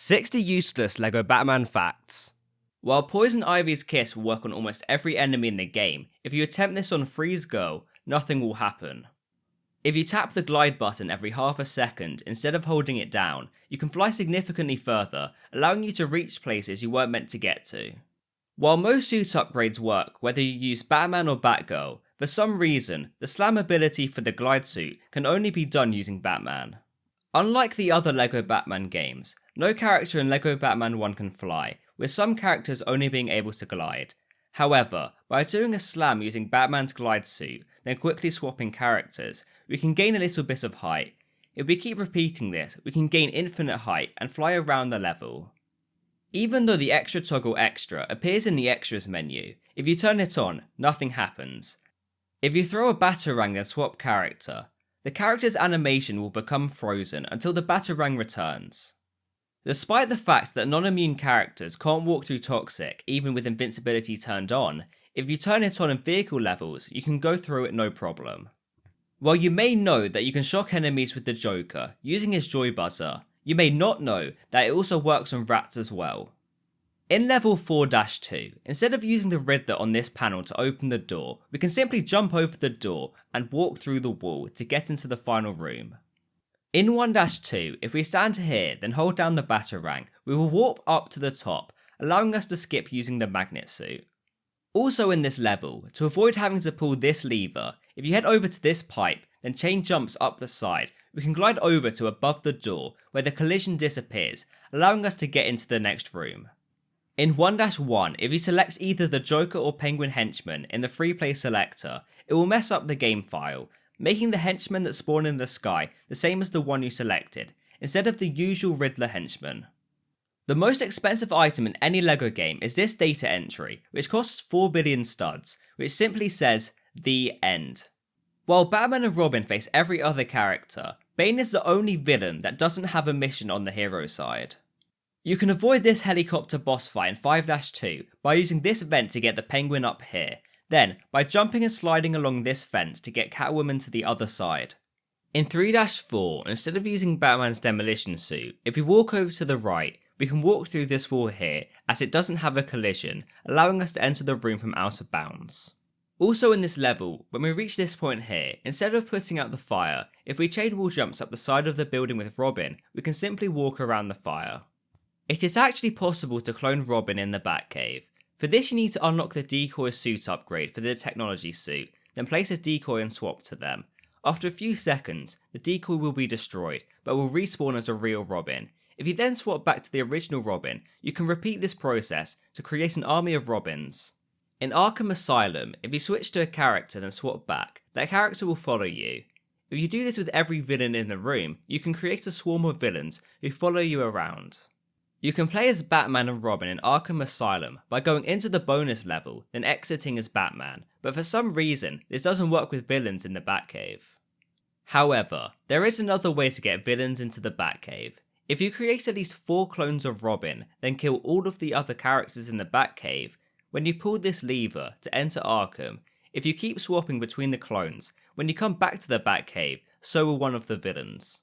60 useless Lego Batman facts. While Poison Ivy's kiss will work on almost every enemy in the game, if you attempt this on Freeze Girl, nothing will happen. If you tap the glide button every half a second instead of holding it down, you can fly significantly further, allowing you to reach places you weren't meant to get to. While most suit upgrades work whether you use Batman or Batgirl, for some reason, the slam ability for the glide suit can only be done using Batman. Unlike the other Lego Batman games, no character in Lego Batman 1 can fly, with some characters only being able to glide. However, by doing a slam using Batman's glide suit, then quickly swapping characters, we can gain a little bit of height. If we keep repeating this, we can gain infinite height and fly around the level. Even though the extra toggle extra appears in the extras menu, if you turn it on, nothing happens. If you throw a Batarang and swap character, the character's animation will become frozen until the Batarang returns. Despite the fact that non-immune characters can't walk through Toxic even with invincibility turned on, if you turn it on in vehicle levels, you can go through it no problem. While you may know that you can shock enemies with the Joker using his Joy Buzzer, you may not know that it also works on rats as well. In level 4-2, instead of using the Riddler on this panel to open the door, we can simply jump over the door and walk through the wall to get into the final room. In 1-2, if we stand here then hold down the Batarang, we will warp up to the top, allowing us to skip using the magnet suit. Also in this level, to avoid having to pull this lever, if you head over to this pipe, then chain jumps up the side, we can glide over to above the door where the collision disappears, allowing us to get into the next room. In 1-1, if you select either the Joker or Penguin henchman in the free play selector, it will mess up the game file, making the henchmen that spawn in the sky the same as the one you selected, instead of the usual Riddler henchman. The most expensive item in any Lego game is this data entry, which costs 4 billion studs, which simply says, "The End." While Batman and Robin face every other character, Bane is the only villain that doesn't have a mission on the hero side. You can avoid this helicopter boss fight in 5-2 by using this vent to get the Penguin up here, then by jumping and sliding along this fence to get Catwoman to the other side. In 3-4, instead of using Batman's demolition suit, if we walk over to the right, we can walk through this wall here as it doesn't have a collision, allowing us to enter the room from out of bounds. Also in this level, when we reach this point here, instead of putting out the fire, if we chain wall jumps up the side of the building with Robin, we can simply walk around the fire. It is actually possible to clone Robin in the Batcave. For this you need to unlock the decoy suit upgrade for the technology suit, then place a decoy and swap to them. After a few seconds, the decoy will be destroyed, but will respawn as a real Robin. If you then swap back to the original Robin, you can repeat this process to create an army of Robins. In Arkham Asylum, if you switch to a character then swap back, that character will follow you. If you do this with every villain in the room, you can create a swarm of villains who follow you around. You can play as Batman and Robin in Arkham Asylum by going into the bonus level, then exiting as Batman, but for some reason, this doesn't work with villains in the Batcave. However, there is another way to get villains into the Batcave. If you create at least 4 clones of Robin, then kill all of the other characters in the Batcave, when you pull this lever to enter Arkham, if you keep swapping between the clones, when you come back to the Batcave, so will one of the villains.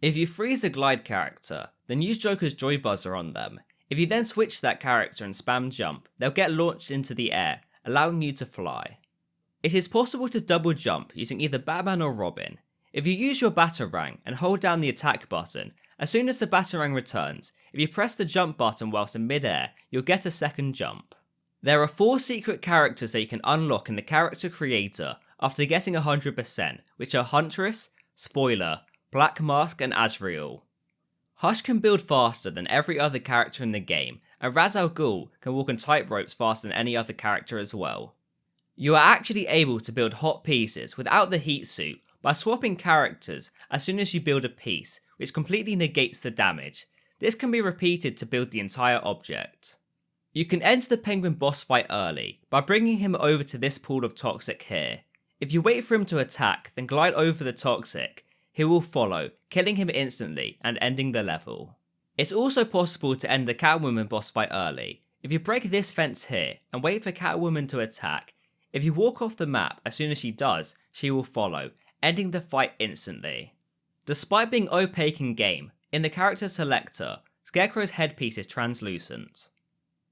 If you freeze a glide character, then use Joker's Joy Buzzer on them. If you then switch that character and spam jump, they'll get launched into the air, allowing you to fly. It is possible to double jump using either Batman or Robin. If you use your Batarang and hold down the attack button, as soon as the Batarang returns, if you press the jump button whilst in mid-air, you'll get a second jump. There are 4 secret characters that you can unlock in the character creator after getting 100%, which are Huntress, Spoiler, Black Mask and Azrael. Hush can build faster than every other character in the game, and Ra's al Ghul can walk on tight ropes faster than any other character as well. You are actually able to build hot pieces without the heat suit by swapping characters as soon as you build a piece, which completely negates the damage. This can be repeated to build the entire object. You can enter the Penguin boss fight early by bringing him over to this pool of Toxic here. If you wait for him to attack, then glide over the Toxic, he will follow, killing him instantly and ending the level. It's also possible to end the Catwoman boss fight early. If you break this fence here and wait for Catwoman to attack, if you walk off the map as soon as she does, she will follow, ending the fight instantly. Despite being opaque in game, in the character selector, Scarecrow's headpiece is translucent.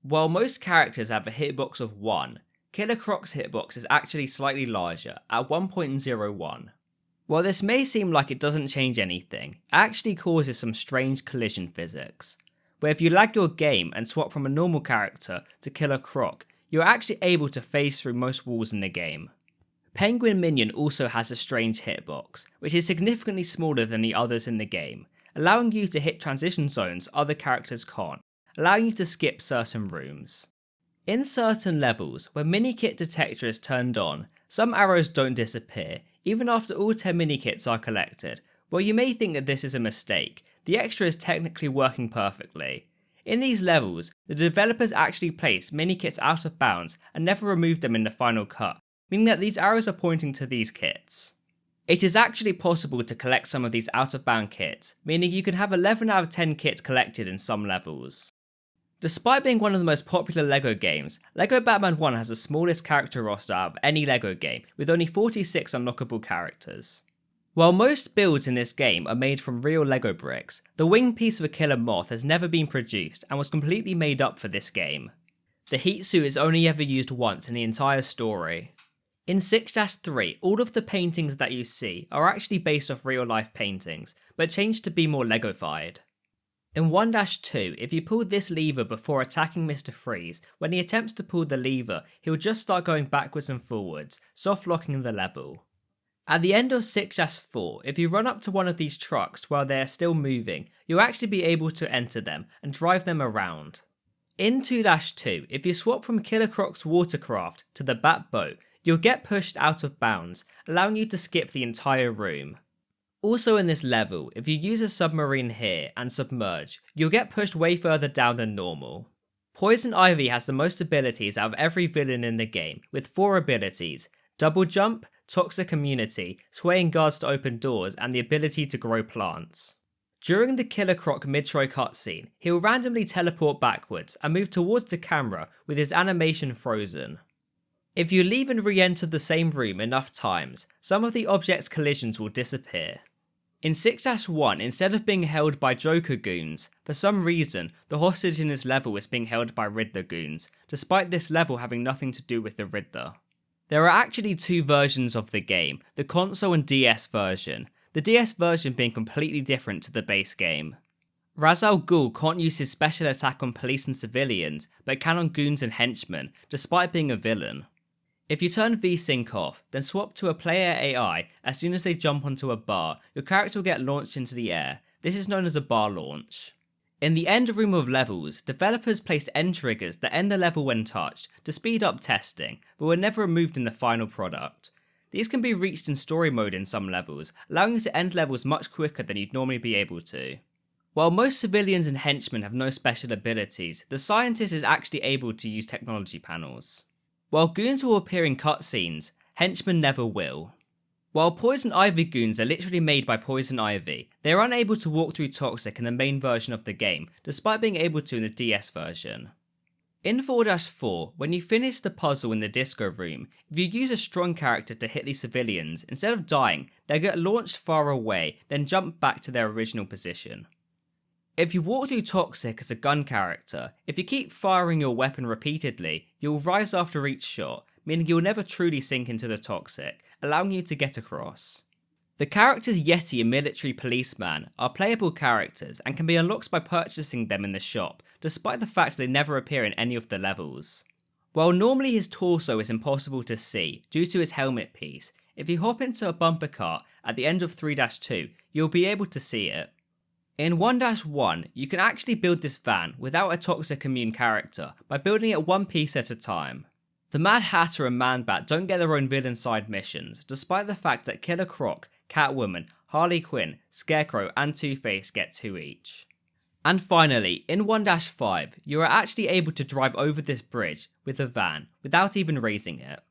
While most characters have a hitbox of 1, Killer Croc's hitbox is actually slightly larger, at 1.01. While this may seem like it doesn't change anything, it actually causes some strange collision physics, where if you lag your game and swap from a normal character to Killer Croc, you're actually able to phase through most walls in the game. Penguin Minion also has a strange hitbox, which is significantly smaller than the others in the game, allowing you to hit transition zones other characters can't, allowing you to skip certain rooms. In certain levels, when Minikit Detector is turned on, some arrows don't disappear, even after all 10 minikits are collected. While you may think that this is a mistake, the extra is technically working perfectly. In these levels, the developers actually placed minikits out of bounds and never removed them in the final cut, meaning that these arrows are pointing to these kits. It is actually possible to collect some of these out of bound kits, meaning you can have 11 out of 10 kits collected in some levels. Despite being one of the most popular LEGO games, LEGO Batman 1 has the smallest character roster out of any LEGO game, with only 46 unlockable characters. While most builds in this game are made from real LEGO bricks, the wing piece of a killer moth has never been produced and was completely made up for this game. The heat suit is only ever used once in the entire story. In 6-3, all of the paintings that you see are actually based off real life paintings, but changed to be more Legofied. In 1-2, if you pull this lever before attacking Mr. Freeze, when he attempts to pull the lever, he'll just start going backwards and forwards, soft locking the level. At the end of 6-4, if you run up to one of these trucks while they are still moving, you'll actually be able to enter them and drive them around. In 2-2, if you swap from Killer Croc's watercraft to the Bat Boat, you'll get pushed out of bounds, allowing you to skip the entire room. Also in this level, if you use a submarine here and submerge, you'll get pushed way further down than normal. Poison Ivy has the most abilities out of every villain in the game, with 4 abilities: Double Jump, Toxic Immunity, Swaying Guards to open doors, and the ability to grow plants. During the Killer Croc mid-try cutscene, he'll randomly teleport backwards and move towards the camera with his animation frozen. If you leave and re-enter the same room enough times, some of the object's collisions will disappear. In 6-1, instead of being held by Joker goons, for some reason, the hostage in this level is being held by Riddler goons, despite this level having nothing to do with the Riddler. There are actually 2 versions of the game, the console and DS version, the DS version being completely different to the base game. Ra's al Ghul can't use his special attack on police and civilians, but can on goons and henchmen, despite being a villain. If you turn VSync off, then swap to a player AI as soon as they jump onto a bar, your character will get launched into the air. This is known as a bar launch. In the end room of levels, developers placed end triggers that end the level when touched to speed up testing, but were never removed in the final product. These can be reached in story mode in some levels, allowing you to end levels much quicker than you'd normally be able to. While most civilians and henchmen have no special abilities, the scientist is actually able to use technology panels. While goons will appear in cutscenes, henchmen never will. While Poison Ivy goons are literally made by Poison Ivy, they are unable to walk through Toxic in the main version of the game, despite being able to in the DS version. In 4-4, when you finish the puzzle in the disco room, if you use a strong character to hit these civilians, instead of dying, they'll get launched far away, then jump back to their original position. If you walk through Toxic as a gun character, if you keep firing your weapon repeatedly, you'll rise after each shot, meaning you'll never truly sink into the Toxic, allowing you to get across. The characters Yeti and Military Policeman are playable characters and can be unlocked by purchasing them in the shop, despite the fact they never appear in any of the levels. While normally his torso is impossible to see due to his helmet piece, if you hop into a bumper cart at the end of 3-2, you'll be able to see it. In 1-1, you can actually build this van without a Toxic Immune character by building it one piece at a time. The Mad Hatter and Man-Bat don't get their own villain side missions, despite the fact that Killer Croc, Catwoman, Harley Quinn, Scarecrow and Two-Face get 2 each. And finally, in 1-5, you are actually able to drive over this bridge with a van without even raising it.